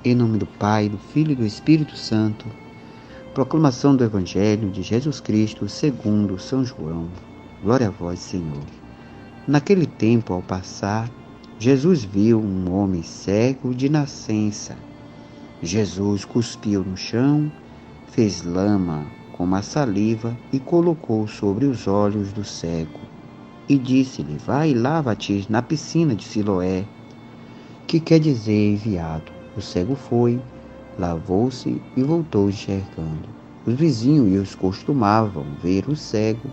Em nome do Pai, do Filho e do Espírito Santo. Proclamação do Evangelho de Jesus Cristo segundo São João. Glória a vós, Senhor. Naquele tempo, ao passar, Jesus viu um homem cego de nascença. Jesus cuspiu no chão, fez lama com a saliva e colocou sobre os olhos do cego. E disse-lhe: vai e lava-te na piscina de Siloé, que quer dizer enviado. O cego foi, lavou-se e voltou enxergando. Os vizinhos costumavam ver o cego,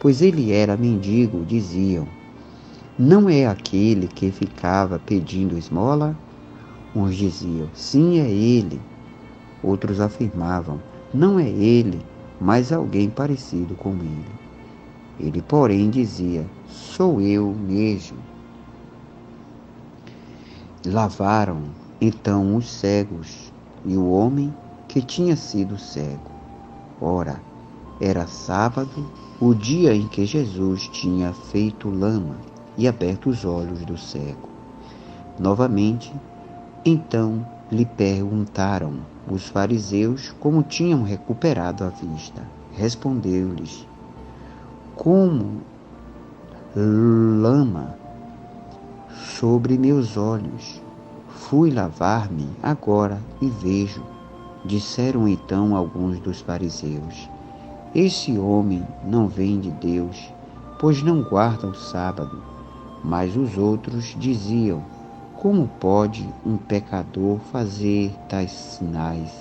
pois ele era mendigo, diziam: não é aquele que ficava pedindo esmola? Uns diziam: sim, é ele. Outros afirmavam: não é ele, mas alguém parecido com ele. Ele, porém, dizia: sou eu mesmo. Lavaram então os cegos e o homem que tinha sido cego. Ora, era sábado, o dia em que Jesus tinha feito lama e aberto os olhos do cego. Novamente, então lhe perguntaram os fariseus como tinham recuperado a vista. Respondeu-lhes: como lama sobre meus olhos. Fui lavar-me agora e vejo. Disseram então alguns dos fariseus: esse homem não vem de Deus, pois não guarda o sábado. Mas os outros diziam: como pode um pecador fazer tais sinais?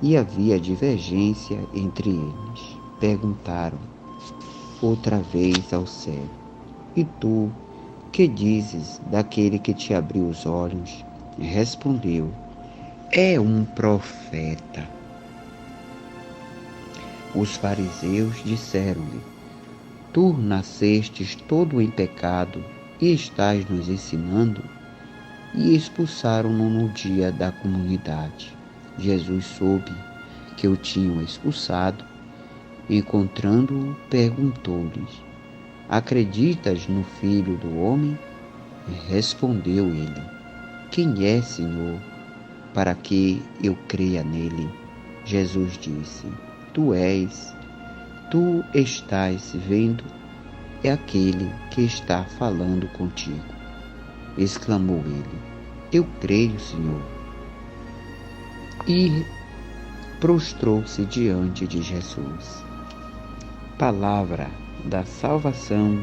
E havia divergência entre eles. Perguntaram outra vez ao cego: e tu, que dizes daquele que te abriu os olhos? Respondeu: é um profeta. Os fariseus disseram-lhe: tu nascestes todo em pecado e estás nos ensinando? E expulsaram-no no dia da comunidade. Jesus soube que o tinham expulsado. Encontrando-o, perguntou-lhes: acreditas no Filho do Homem? Respondeu ele: quem é, Senhor, para que eu creia nele? Jesus disse: tu estás vendo, é aquele que está falando contigo. Exclamou ele: eu creio, Senhor. E prostrou-se diante de Jesus. Palavra da salvação,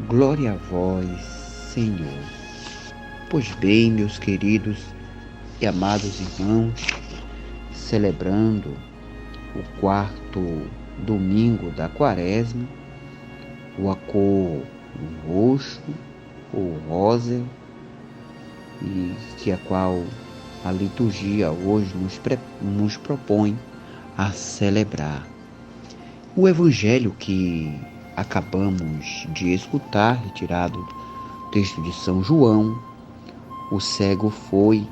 glória a vós, Senhor. Pois bem, meus queridos e amados irmãos, celebrando o 4º domingo da Quaresma, a cor roxo ou rosa, e que a qual a liturgia hoje nos propõe a celebrar. O evangelho que acabamos de escutar, retirado do texto de São João, o cego foi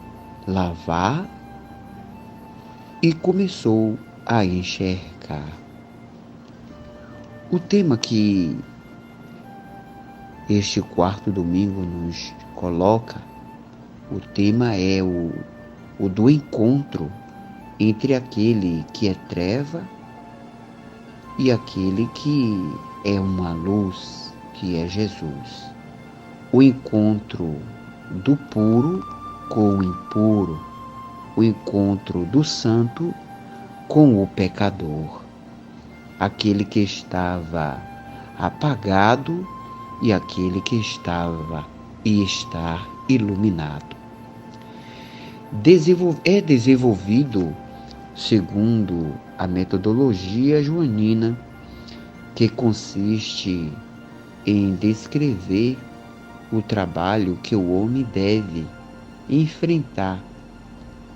lavar e começou a enxergar. O tema que este 4º domingo nos coloca, o tema é o do encontro entre aquele que é treva e aquele que é uma luz, que é Jesus. O encontro do puro com o impuro, o encontro do santo com o pecador, aquele que estava apagado e aquele que estava e está iluminado. É desenvolvido segundo a metodologia joanina, que consiste em descrever o trabalho que o homem deve enfrentar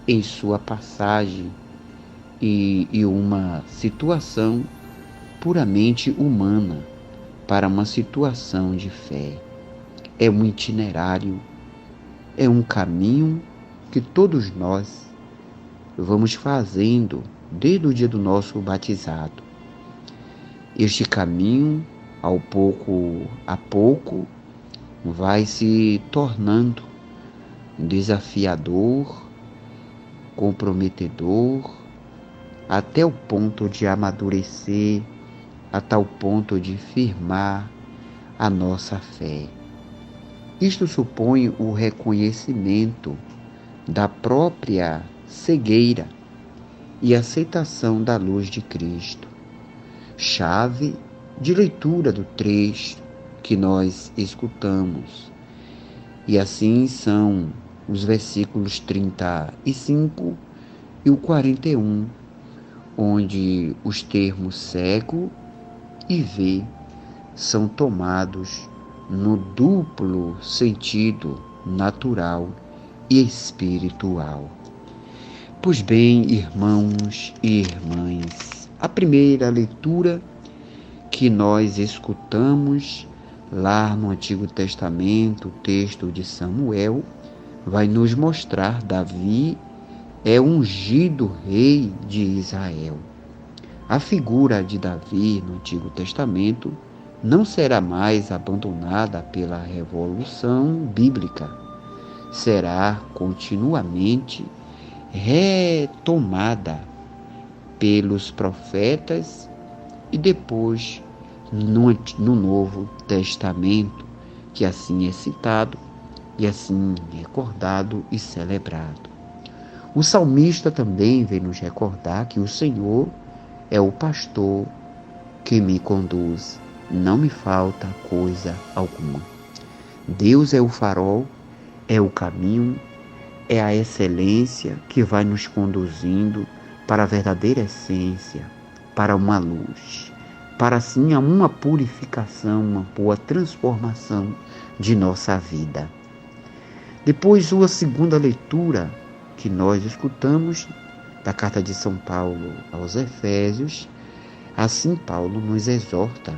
em sua passagem e uma situação puramente humana para uma situação de fé. É um itinerário, é um caminho que todos nós vamos fazendo desde o dia do nosso batizado. Este caminho, pouco a pouco, vai se tornando desafiador comprometedor, até o ponto de amadurecer, a tal ponto de firmar a nossa fé. Isto supõe o reconhecimento da própria cegueira e aceitação da luz de Cristo, chave de leitura do trecho que nós escutamos. E assim são os versículos 35 e o 41, onde os termos cego e ver são tomados no duplo sentido natural e espiritual. Pois bem, irmãos e irmãs, a primeira leitura que nós escutamos lá no Antigo Testamento, o texto de Samuel, vai nos mostrar Davi é ungido rei de Israel. A figura de Davi no Antigo Testamento não será mais abandonada pela revolução bíblica. Será continuamente retomada pelos profetas e depois no Novo Testamento, que assim é citado e assim recordado e celebrado. O salmista também vem nos recordar que o Senhor é o pastor que me conduz, não me falta coisa alguma. Deus é o farol, é o caminho, é a excelência que vai nos conduzindo para a verdadeira essência, para uma luz, para assim uma purificação, uma boa transformação de nossa vida. Depois, a segunda leitura que nós escutamos da carta de São Paulo aos Efésios, assim Paulo nos exorta,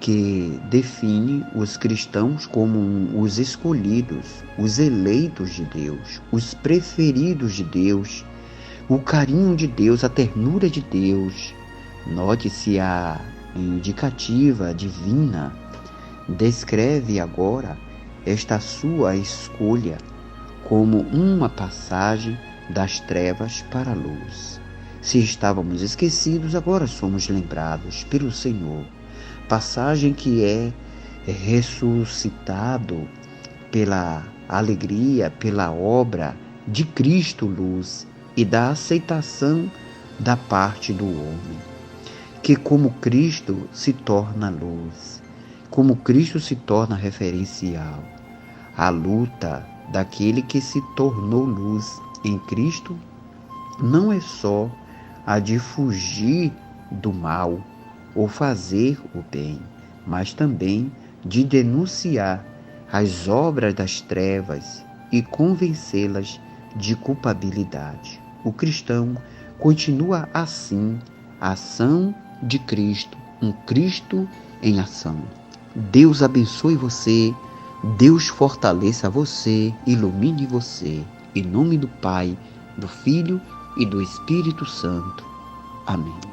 que define os cristãos como os escolhidos, os eleitos de Deus, os preferidos de Deus, o carinho de Deus, a ternura de Deus. Note-se a indicativa divina, descreve agora esta sua escolha como uma passagem das trevas para a luz. Se estávamos esquecidos, agora somos lembrados pelo Senhor. Passagem que é ressuscitado pela alegria, pela obra de Cristo luz e da aceitação da parte do homem. Que como Cristo se torna luz, como Cristo se torna referencial, a luta daquele que se tornou luz em Cristo não é só a de fugir do mal ou fazer o bem, mas também de denunciar as obras das trevas e convencê-las de culpabilidade. O cristão continua assim a ação de Cristo, um Cristo em ação. Deus abençoe você, Deus fortaleça você, ilumine você. Em nome do Pai, do Filho e do Espírito Santo. Amém.